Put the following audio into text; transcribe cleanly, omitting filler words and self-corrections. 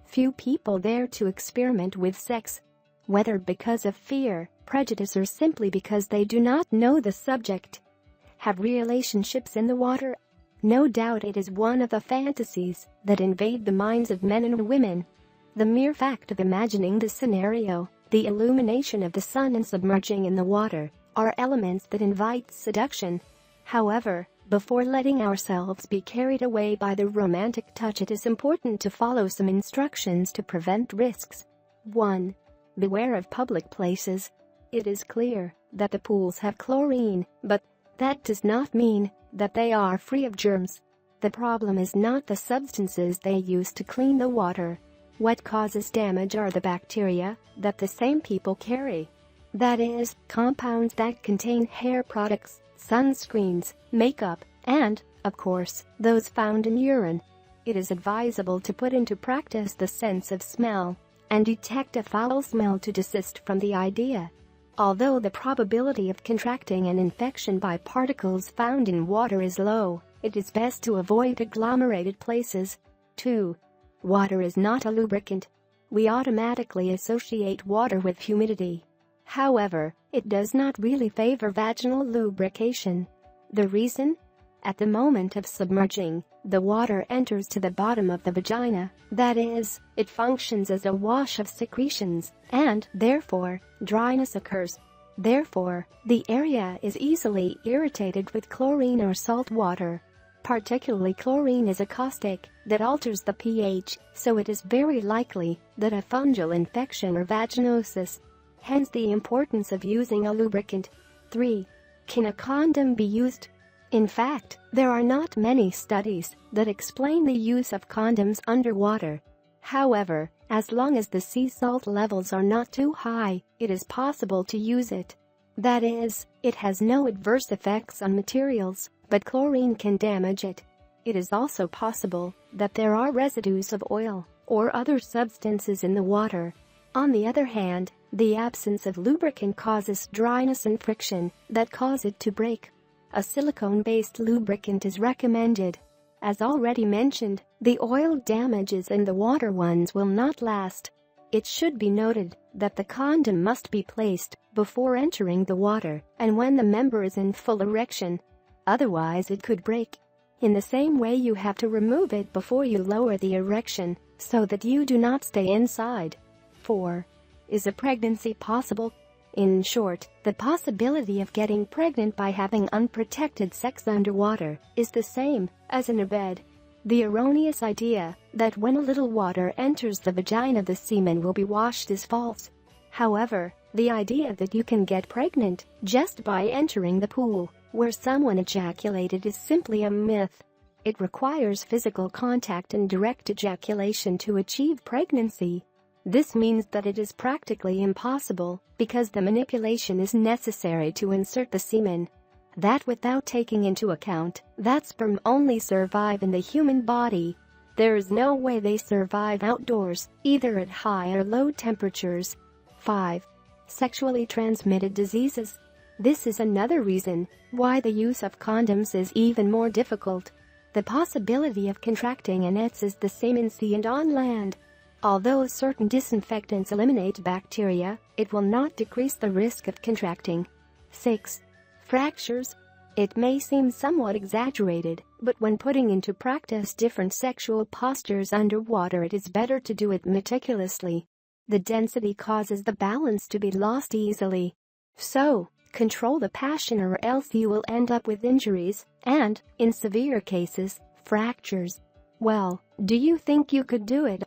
few people dare to experiment with sex. Whether because of fear, prejudice, or simply because they do not know the subject. Have relationships in the water? No doubt it is one of the fantasies that invade the minds of men and women. The mere fact of imagining the scenario, the illumination of the sun and submerging in the water, are elements that invite seduction. However, before letting ourselves be carried away by the romantic touch, it is important to follow some instructions to prevent risks. 1. Beware of public places. It is clear that the pools have chlorine, but that does not mean that they are free of germs. The problem is not the substances they use to clean the water. What causes damage are the bacteria that the same people carry. That is, compounds that contain hair products, sunscreens, makeup, and, of course, those found in urine. It is advisable to put into practice the sense of smell and detect a foul smell to desist from the idea. Although the probability of contracting an infection by particles found in water is low, it is best to avoid agglomerated places. 2. Water is not a lubricant. We automatically associate water with humidity. However, it does not really favor vaginal lubrication. The reason? At the moment of submerging, the water enters to the bottom of the vagina, that is, it functions as a wash of secretions, and, therefore, dryness occurs. Therefore, the area is easily irritated with chlorine or salt water. Particularly chlorine is a caustic that alters the pH, so it is very likely that a fungal infection or vaginosis. Hence the importance of using a lubricant. 3. Can a condom be used? In fact, there are not many studies that explain the use of condoms underwater. However, as long as the sea salt levels are not too high, it is possible to use it. That is, it has no adverse effects on materials, but chlorine can damage it. It is also possible that there are residues of oil or other substances in the water. On the other hand, the absence of lubricant causes dryness and friction that cause it to break. A silicone-based lubricant is recommended. As already mentioned, the oil damages and the water ones will not last. It should be noted that the condom must be placed before entering the water and when the member is in full erection. Otherwise it could break. In the same way, you have to remove it before you lower the erection so that you do not stay inside. 4. Is a pregnancy possible? In short, the possibility of getting pregnant by having unprotected sex underwater is the same as in a bed. The erroneous idea that when a little water enters the vagina the semen will be washed is false. However, the idea that you can get pregnant just by entering the pool where someone ejaculated is simply a myth. It requires physical contact and direct ejaculation to achieve pregnancy. This means that it is practically impossible because the manipulation is necessary to insert the semen. That without taking into account that sperm only survive in the human body. There is no way they survive outdoors, either at high or low temperatures. 5. Sexually transmitted diseases. This is another reason why the use of condoms is even more difficult. The possibility of contracting an AIDS is the same in sea and on land. Although certain disinfectants eliminate bacteria, it will not decrease the risk of contracting. 6. Fractures. It may seem somewhat exaggerated, but when putting into practice different sexual postures underwater, it is better to do it meticulously. The density causes the balance to be lost easily. So, control the passion or else you will end up with injuries and, in severe cases, fractures. Well, do you think you could do it